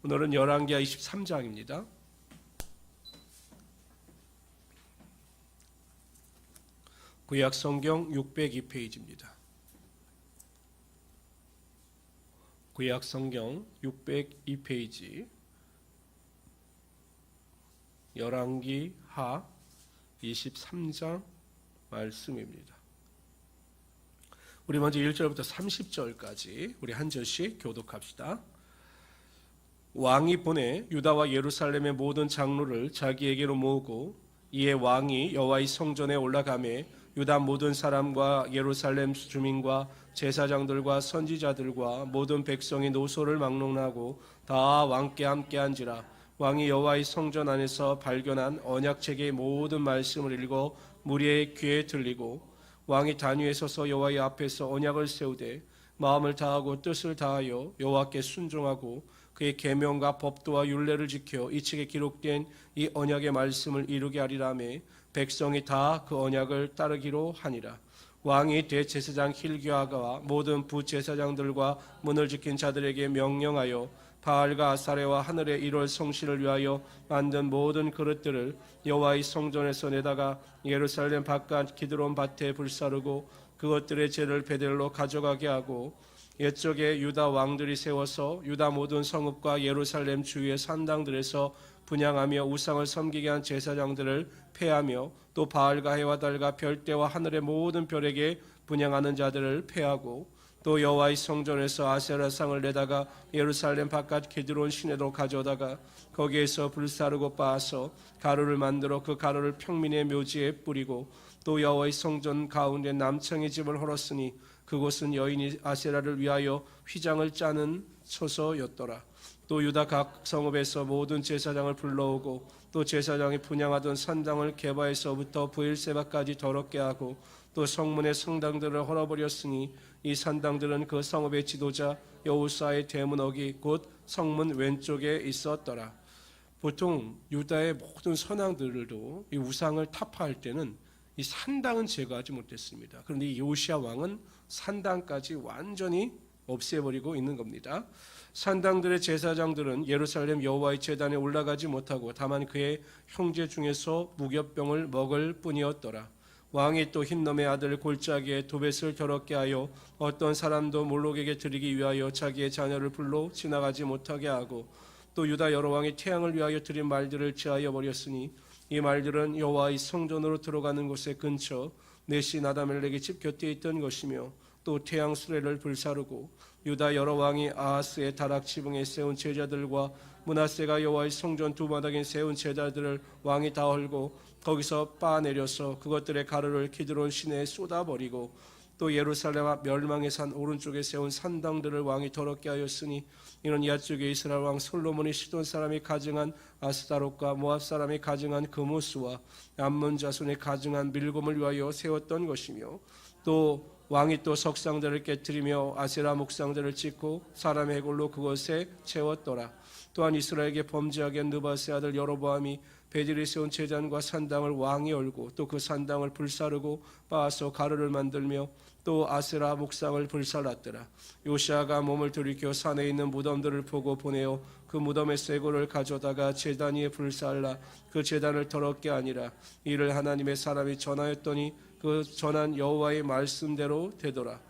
오늘은 열왕기하 23장입니다. 구약성경 602페이지입니다. 구약성경 602페이지 열왕기하 23장 말씀입니다. 우리 먼저 1절부터 30절까지 우리 한 절씩 교독합시다. 왕이 보내 유다와 예루살렘의 모든 장로를 자기에게로 모으고 이에 왕이 여호와의 성전에 올라가매 유다 모든 사람과 예루살렘 주민과 제사장들과 선지자들과 모든 백성이 노소를 막론하고 다 왕께 함께 한지라. 왕이 여호와의 성전 안에서 발견한 언약책의 모든 말씀을 읽어 무리의 귀에 들리고 왕이 단위에 서서 여호와의 앞에서 언약을 세우되 마음을 다하고 뜻을 다하여 여호와께 순종하고 그의 계명과 법도와 율례를 지켜 이 책에 기록된 이 언약의 말씀을 이루게 하리라매 백성이 다 그 언약을 따르기로 하니라. 왕이 대제사장 힐기야와 모든 부제사장들과 문을 지킨 자들에게 명령하여 바알과 아사레와 하늘의 1월 성신을 위하여 만든 모든 그릇들을 여호와의 성전에서 내다가 예루살렘 바깥 기드론 밭에 불사르고 그것들의 재를 베델로 가져가게 하고 옛적에 유다 왕들이 세워서 유다 모든 성읍과 예루살렘 주위의 산당들에서 분향하며 우상을 섬기게 한 제사장들을 폐하며 또 바알과 해와 달과 별대와 하늘의 모든 별에게 분향하는 자들을 폐하고 또 여호와의 성전에서 아세라상을 내다가 예루살렘 바깥 기드론 시내로 가져다가 거기에서 불사르고 빻아서 가루를 만들어 그 가루를 평민의 묘지에 뿌리고 또 여호와의 성전 가운데 남청의 집을 헐었으니 그곳은 여인이 아세라를 위하여 휘장을 짜는 처소였더라. 또 유다 각 성읍에서 모든 제사장을 불러오고 또 제사장이 분향하던 산당을 게바에서부터 브엘세바까지 더럽게 하고 또 성문의 성당들을 헐어버렸으니 이 산당들은 그 성읍의 지도자 여우사의 대문옥이 곧 성문 왼쪽에 있었더라. 보통 유다의 모든 선왕들도 이 우상을 타파할 때는 이 산당은 제거하지 못했습니다. 그런데 이 요시야 왕은 산당까지 완전히 없애버리고 있는 겁니다. 산당들의 제사장들은 예루살렘 여호와의 제단에 올라가지 못하고 다만 그의 형제 중에서 무교병을 먹을 뿐이었더라. 왕이 또 흰놈의 아들 골짜기에 도벳을 더럽게 하여 어떤 사람도 몰록에게 드리기 위하여 자기의 자녀를 불러 지나가지 못하게 하고 또 유다 여러 왕이 태양을 위하여 드린 말들을 제하여 버렸으니 이 말들은 여호와의 성전으로 들어가는 곳의 근처 네시 나다멜렉의 집 곁에 있던 것이며 또 태양 수레를 불사르고 유다 여러 왕이 아하스의 다락 지붕에 세운 제자들과 므낫세가 여호와의 성전 두 마당에 세운 제자들을 왕이 다 헐고 거기서 빻아내려서 그것들의 가루를 기드론 시내에 쏟아버리고 또 예루살렘 앞 멸망의 산 오른쪽에 세운 산당들을 왕이 더럽게 하였으니 이는 야쪽에 이스라엘 왕 솔로몬이 시돈 사람이 가증한 아스타롯과 모압 사람이 가증한 그모스와 암몬 자손이 가증한 밀곰을 위하여 세웠던 것이며 또 왕이 또 석상들을 깨뜨리며 아세라 목상들을 찍고 사람의 해골로 그것에 채웠더라. 또한 이스라엘에게 범죄하게 한 느바스의 아들 여로보암이 베델에 세운 제단과 산당을 왕이 열고 또 그 산당을 불사르고 빻아서 가루를 만들며 또 아세라 목상을 불살랐더라. 요시아가 몸을 돌이켜 산에 있는 무덤들을 보고 보내어 그 무덤의 쇠고를 가져다가 제단 위에 불살라 그 제단을 더럽게 하니라. 이를 하나님의 사람이 전하였더니 그 전한 여호와의 말씀대로 되더라.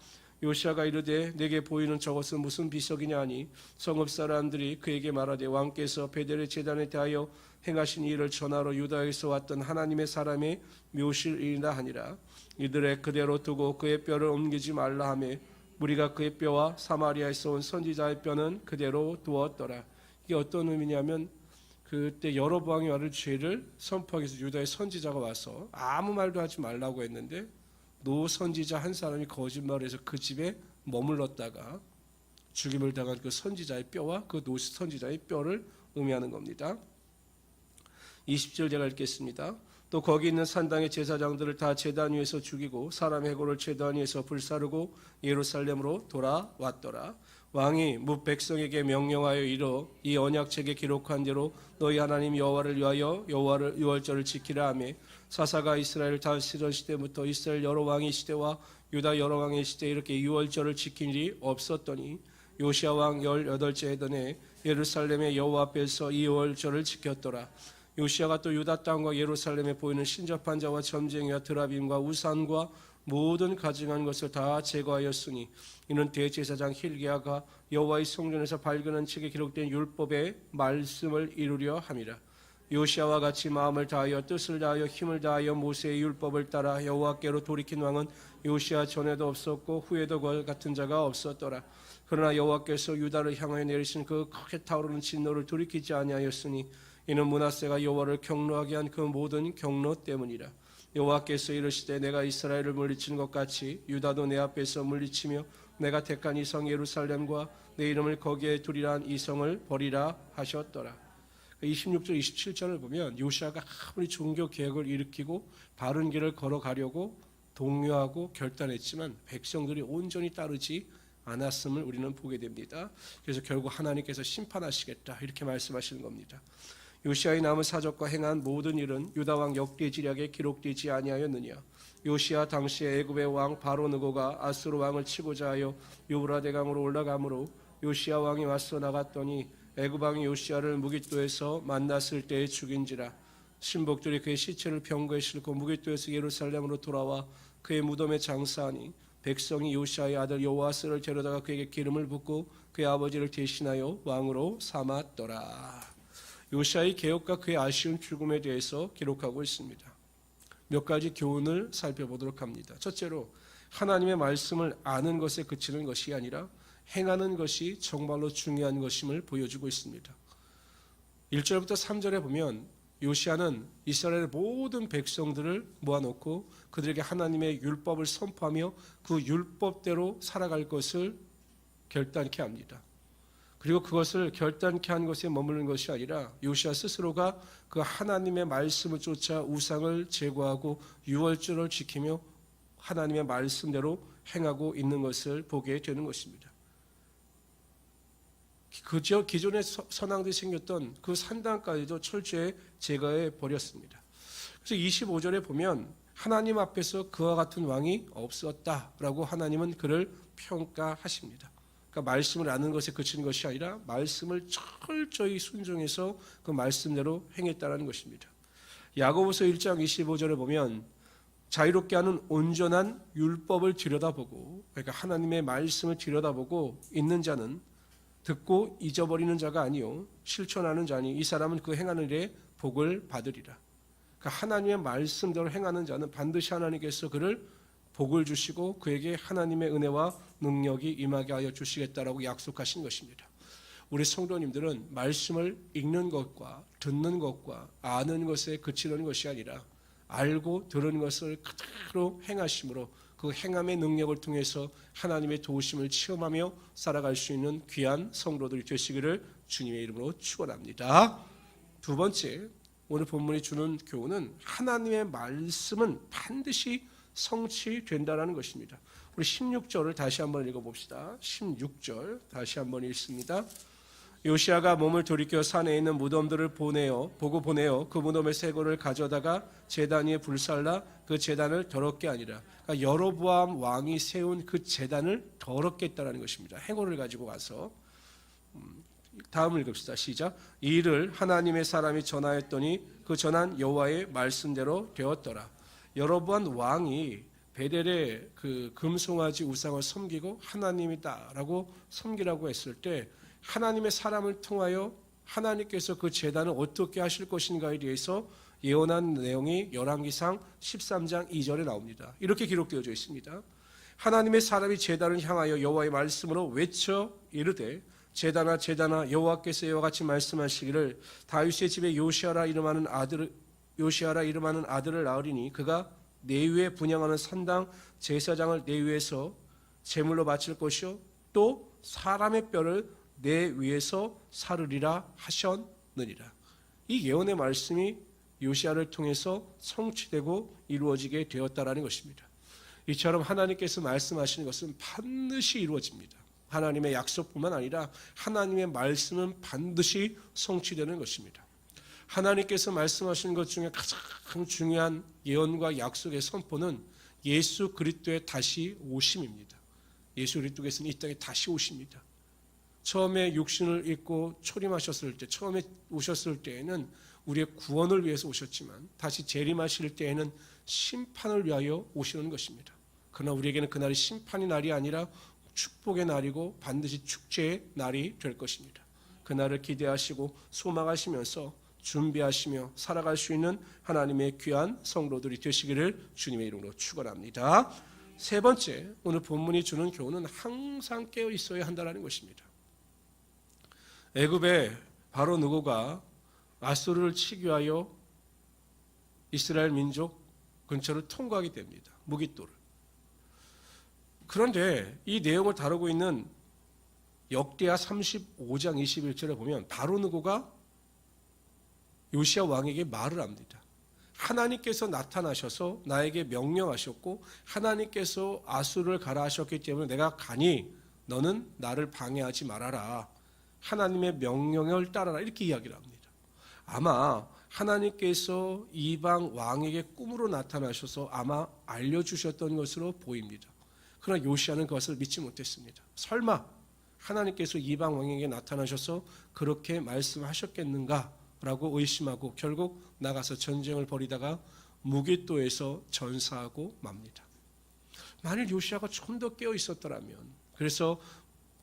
요시아가 이르되 내게 보이는 저것은 무슨 비석이냐 하니 성읍 사람들이 그에게 말하되 왕께서 베델의 제단에 대하여 행하신 일을 전하러 유다에서 왔던 하나님의 사람의 묘실이라 하니라. 이들의 그대로 두고 그의 뼈를 옮기지 말라 하며 무리가 그의 뼈와 사마리아에서 온 선지자의 뼈는 그대로 두었더라. 이게 어떤 의미냐면 그때 여로보암이 말을 죄를 선포하기 위해서 유다의 선지자가 와서 아무 말도 하지 말라고 했는데 노 선지자 한 사람이 거짓말해서 그 집에 머물렀다가 죽임을 당한 그 선지자의 뼈와 그 노 선지자의 뼈를 의미하는 겁니다. 20절 제가 읽겠습니다. 또 거기 있는 산당의 제사장들을 다 제단 위에서 죽이고 사람의 해골을 제단 위에서 불사르고 예루살렘으로 돌아왔더라. 왕이 무 백성에게 명령하여 이르 이 언약책에 기록한 대로 너희 하나님 여호와를 위하여 여호와를 유월절을 지키라 하며 사사가 이스라엘 다시던 시대부터 이스라엘 여러 왕의 시대와 유다 여러 왕의 시대에 이렇게 유월절을 지킨 일이 없었더니 요시야 왕 18째 해던 해 예루살렘의 여호와 앞에서 이 유월절을 지켰더라. 요시야가 또 유다 땅과 예루살렘에 보이는 신접한 자와 점쟁이와 드라빔과 우산과 모든 가증한 것을 다 제거하였으니 이는 대제사장 hil기야가 여호와의 성전에서 발견한 책에 기록된 율법의 말씀을 이루려 함이라. 요시야와 같이 마음을 다하여 뜻을 다하여 힘을 다하여 모세의 율법을 따라 여호와께로 돌이킨 왕은 요시야 전에도 없었고 후에도 그와 같은 자가 없었더라. 그러나 여호와께서 유다를 향하여 내리신 그 크게 타오르는 진노를 돌이키지 아니하였으니 이는 므낫세가 여호와를 경노하게 한 그 모든 경노 때문이라. 여호와께서 이르시되 내가 이스라엘을 물리치는 것 같이 유다도 내 앞에서 물리치며 내가 택한 이 성 예루살렘과 내 이름을 거기에 두리라 한 이 성을 버리라 하셨더라. 26절 27절을 보면 요시야가 아무리 종교 개혁을 일으키고 바른 길을 걸어가려고 독려하고 결단했지만 백성들이 온전히 따르지 않았음을 우리는 보게 됩니다. 그래서 결국 하나님께서 심판하시겠다 이렇게 말씀하시는 겁니다. 요시야의 남은 사적과 행한 모든 일은 유다 왕 역대지략에 기록되지 아니하였느냐. 요시야 당시에 애굽의 왕 바로 느고가 아수르 왕을 치고자 하여 유브라데 강으로 올라가므로 요시야 왕이 맞서 나갔더니 애굽 왕이 요시야를 무깃도에서 만났을 때에 죽인지라. 신복들이 그의 시체를 병거에 싣고 무깃도에서 예루살렘으로 돌아와 그의 무덤에 장사하니 백성이 요시야의 아들 요아스를 데려다가 그에게 기름을 붓고 그의 아버지를 대신하여 왕으로 삼았더라. 요시야의 개혁과 그의 아쉬운 죽음에 대해서 기록하고 있습니다. 몇 가지 교훈을 살펴보도록 합니다. 첫째로 하나님의 말씀을 아는 것에 그치는 것이 아니라 행하는 것이 정말로 중요한 것임을 보여주고 있습니다. 1절부터 3절에 보면 요시야는 이스라엘의 모든 백성들을 모아놓고 그들에게 하나님의 율법을 선포하며 그 율법대로 살아갈 것을 결단케 합니다. 그리고 그것을 결단케 한 것에 머무르는 것이 아니라 요시야 스스로가 그 하나님의 말씀을 쫓아 우상을 제거하고 유월절을 지키며 하나님의 말씀대로 행하고 있는 것을 보게 되는 것입니다. 그저 기존에 선왕들이 생겼던 그 산당까지도 철저히 제거해 버렸습니다. 그래서 25절에 보면 하나님 앞에서 그와 같은 왕이 없었다라고 하나님은 그를 평가하십니다. 그러니까 말씀을 아는 것에 그치는 것이 아니라 말씀을 철저히 순종해서 그 말씀대로 행했다라는 것입니다. 야고보서 1장 25절에 보면 자유롭게 하는 온전한 율법을 들여다보고 그러니까 하나님의 말씀을 들여다보고 있는 자는 듣고 잊어버리는 자가 아니요 실천하는 자니 이 사람은 그 행하는 일에 복을 받으리라. 그러니까 하나님의 말씀대로 행하는 자는 반드시 하나님께서 그를 복을 주시고 그에게 하나님의 은혜와 능력이 임하게 하여 주시겠다라고 약속하신 것입니다. 우리 성도님들은 말씀을 읽는 것과 듣는 것과 아는 것에 그치는 것이 아니라 알고 들은 것을 그대로 행하심으로 그 행함의 능력을 통해서 하나님의 도우심을 체험하며 살아갈 수 있는 귀한 성도들이 되시기를 주님의 이름으로 축원합니다. 두 번째, 오늘 본문이 주는 교훈은 하나님의 말씀은 반드시 성취된다라는 것입니다. 우리 16절을 다시 한번 읽어봅시다. 16절 다시 한번 읽습니다. 요시야가 몸을 돌이켜 산에 있는 무덤들을 보고 보내어 그 무덤의 쇠고를 가져다가 제단 위에 불살라 그 제단을 더럽게 하니라. 그러니까 여로보암 왕이 세운 그 제단을 더럽게 했다는 것입니다. 해골을 가지고 가서 다음 읽읍시다. 시작. 이 일을 하나님의 사람이 전하였더니 그 전한 여호와의 말씀대로 되었더라. 여로보암 왕이 베델의 그 금송아지 우상을 섬기고 하나님이다라고 섬기라고 했을 때 하나님의 사람을 통하여 하나님께서 그 제단을 어떻게 하실 것인가에 대해서 예언한 내용이 열왕기상 13장 2절에 나옵니다. 이렇게 기록되어져 있습니다. 하나님의 사람이 제단을 향하여 여호와의 말씀으로 외쳐 이르되 제단아 제단아 여호와께서 이와 같이 말씀하시기를 다윗의 집에 요시야라 이름하는 아들을 낳으리니 그가 내 위에 분향하는 산당 제사장을 내 위에서 제물로 바칠 것이요 또 사람의 뼈를 내 위에서 사르리라 하셨느니라. 이 예언의 말씀이 요시야를 통해서 성취되고 이루어지게 되었다라는 것입니다. 이처럼 하나님께서 말씀하시는 것은 반드시 이루어집니다. 하나님의 약속뿐만 아니라 하나님의 말씀은 반드시 성취되는 것입니다. 하나님께서 말씀하시는 것 중에 가장 중요한 예언과 약속의 선포는 예수 그리스도의 다시 오심입니다. 예수 그리스도께서는 이 땅에 다시 오십니다. 처음에 육신을 입고 초림하셨을 때, 처음에 오셨을 때에는 우리의 구원을 위해서 오셨지만 다시 재림하실 때에는 심판을 위하여 오시는 것입니다. 그러나 우리에게는 그날이 심판의 날이 아니라 축복의 날이고 반드시 축제의 날이 될 것입니다. 그날을 기대하시고 소망하시면서 준비하시며 살아갈 수 있는 하나님의 귀한 성도들이 되시기를 주님의 이름으로 축원합니다. 세 번째, 오늘 본문이 주는 교훈은 항상 깨어 있어야 한다는 것입니다. 애굽의 바로 느고가 아수르를 치기 위하여 이스라엘 민족 근처를 통과하게 됩니다. 무깃도를. 그런데 이 내용을 다루고 있는 역대하 35장 21절에 보면 바로 느고가 요시야 왕에게 말을 합니다. 하나님께서 나타나셔서 나에게 명령하셨고 하나님께서 아수르를 가라 하셨기 때문에 내가 가니 너는 나를 방해하지 말아라. 하나님의 명령을 따라라. 이렇게 이야기를 합니다. 아마 하나님께서 이방 왕에게 꿈으로 나타나셔서 아마 알려주셨던 것으로 보입니다. 그러나 요시야는 그것을 믿지 못했습니다. 설마 하나님께서 이방 왕에게 나타나셔서 그렇게 말씀하셨겠는가라고 의심하고 결국 나가서 전쟁을 벌이다가 무깃도에서 전사하고 맙니다. 만일 요시야가 좀 더 깨어 있었더라면, 그래서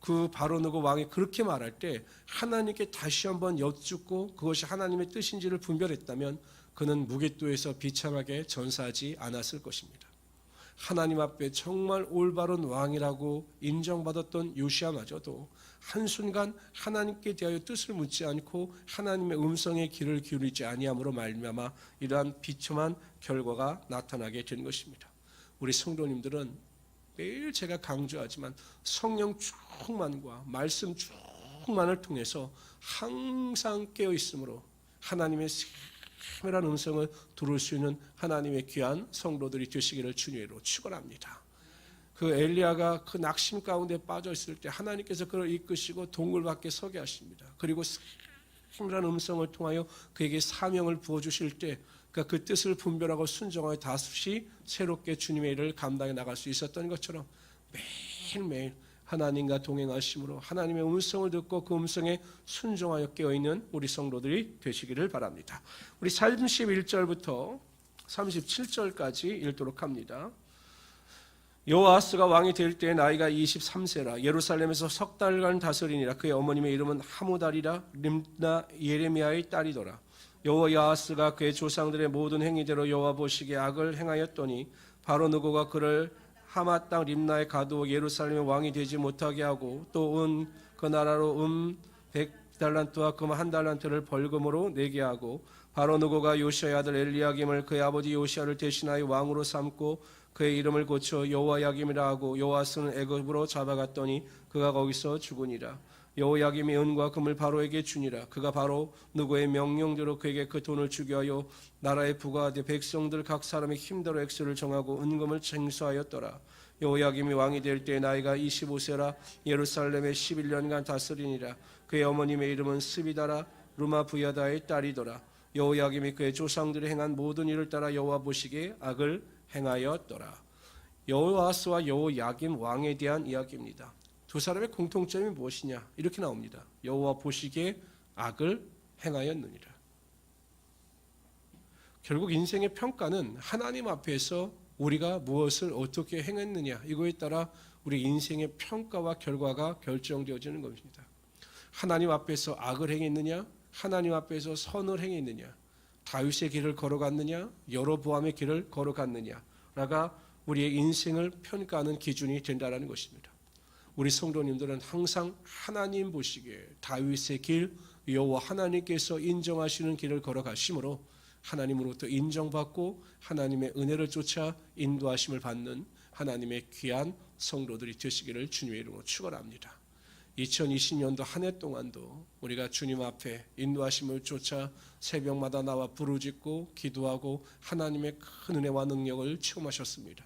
그 바로 느고 왕이 그렇게 말할 때 하나님께 다시 한번 여쭙고 그것이 하나님의 뜻인지를 분별했다면 그는 무깃도에서 비참하게 전사하지 않았을 것입니다. 하나님 앞에 정말 올바른 왕이라고 인정받았던 요시야마저도 한순간 하나님께 대하여 뜻을 묻지 않고 하나님의 음성에 귀를 기울이지 아니함으로 말미암아 이러한 비참한 결과가 나타나게 된 것입니다. 우리 성도님들은 매일 제가 강조하지만 성령 충만과 말씀 충만을 통해서 항상 깨어 있으므로 하나님의 세밀한 음성을 들을 수 있는 하나님의 귀한 성도들이 되시기를 주님으로 축원합니다. 그 엘리야가 그 낙심 가운데 빠져 있을 때 하나님께서 그를 이끄시고 동굴 밖에 서게 하십니다. 그리고 세밀한 음성을 통하여 그에게 사명을 부어주실 때 그 뜻을 분별하고 순종하여 다시 새롭게 주님의 일을 감당해 나갈 수 있었던 것처럼 매일매일 하나님과 동행하심으로 하나님의 음성을 듣고 그 음성에 순종하여 깨어있는 우리 성도들이 되시기를 바랍니다. 우리 31절부터 37절까지 읽도록 합니다. 여호아스가 왕이 될 때 나이가 23세라 예루살렘에서 석 달간 다스리니라. 그의 어머님의 이름은 하무달이라 림나 예레미야의 딸이더라. 여호야하스가 그의 조상들의 모든 행위대로 여호와 보시기에 악을 행하였더니 바로 느고가 그를 하마 땅 림나에 가두어 예루살렘의 왕이 되지 못하게 하고 또 그 나라로 100달란트와 금 1달란트를 벌금으로 내게 하고 바로 느고가 요시야의 아들 엘리야김을 그의 아버지 요시야를 대신하여 왕으로 삼고 그의 이름을 고쳐 여호야김이라 하고 여호아스는 애굽으로 잡아갔더니 그가 거기서 죽으니라. 여호야김이 은과 금을 바로에게 주니라. 그가 바로 느고의 명령대로 그에게 그 돈을 주게 하여 나라에 부과하되 백성들 각 사람의 힘대로 액수를 정하고 은금을 쟁수하였더라. 여호야김이 왕이 될 때 나이가 25세라 예루살렘에 11년간 다스리니라. 그의 어머님의 이름은 스비다라 루마 부야다의 딸이더라. 여호야김이 그의 조상들이 행한 모든 일을 따라 여호와 보시기에 악을 행하였더라. 여호아스와 여호야김 왕에 대한 이야기입니다. 두 사람의 공통점이 무엇이냐? 이렇게 나옵니다. 여호와 보시기에 악을 행하였느니라. 결국 인생의 평가는 하나님 앞에서 우리가 무엇을 어떻게 행했느냐 이거에 따라 우리 인생의 평가와 결과가 결정되어지는 것입니다. 하나님 앞에서 악을 행했느냐? 하나님 앞에서 선을 행했느냐? 다윗의 길을 걸어갔느냐? 여로보암의 길을 걸어갔느냐가 우리의 인생을 평가하는 기준이 된다는 것입니다. 우리 성도님들은 항상 하나님 보시기에 다윗의 길, 여호와 하나님께서 인정하시는 길을 걸어가심으로 하나님으로부터 인정받고 하나님의 은혜를 쫓아 인도하심을 받는 하나님의 귀한 성도들이 되시기를 주님의 이름으로 축원합니다. 2020년도 한 해 동안도 우리가 주님 앞에 인도하심을 쫓아 새벽마다 나와 부르짖고 기도하고 하나님의 큰 은혜와 능력을 체험하셨습니다.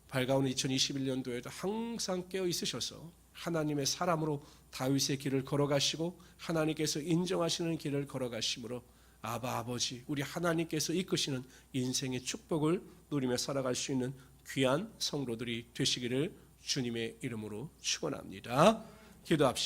밝아오는 2021년도에도 항상 깨어 있으셔서 하나님의 사람으로 다윗의 길을 걸어가시고 하나님께서 인정하시는 길을 걸어가심으로 아바 아버지 우리 하나님께서 이끄시는 인생의 축복을 누리며 살아갈 수 있는 귀한 성도들이 되시기를 주님의 이름으로 축원합니다. 기도합시다.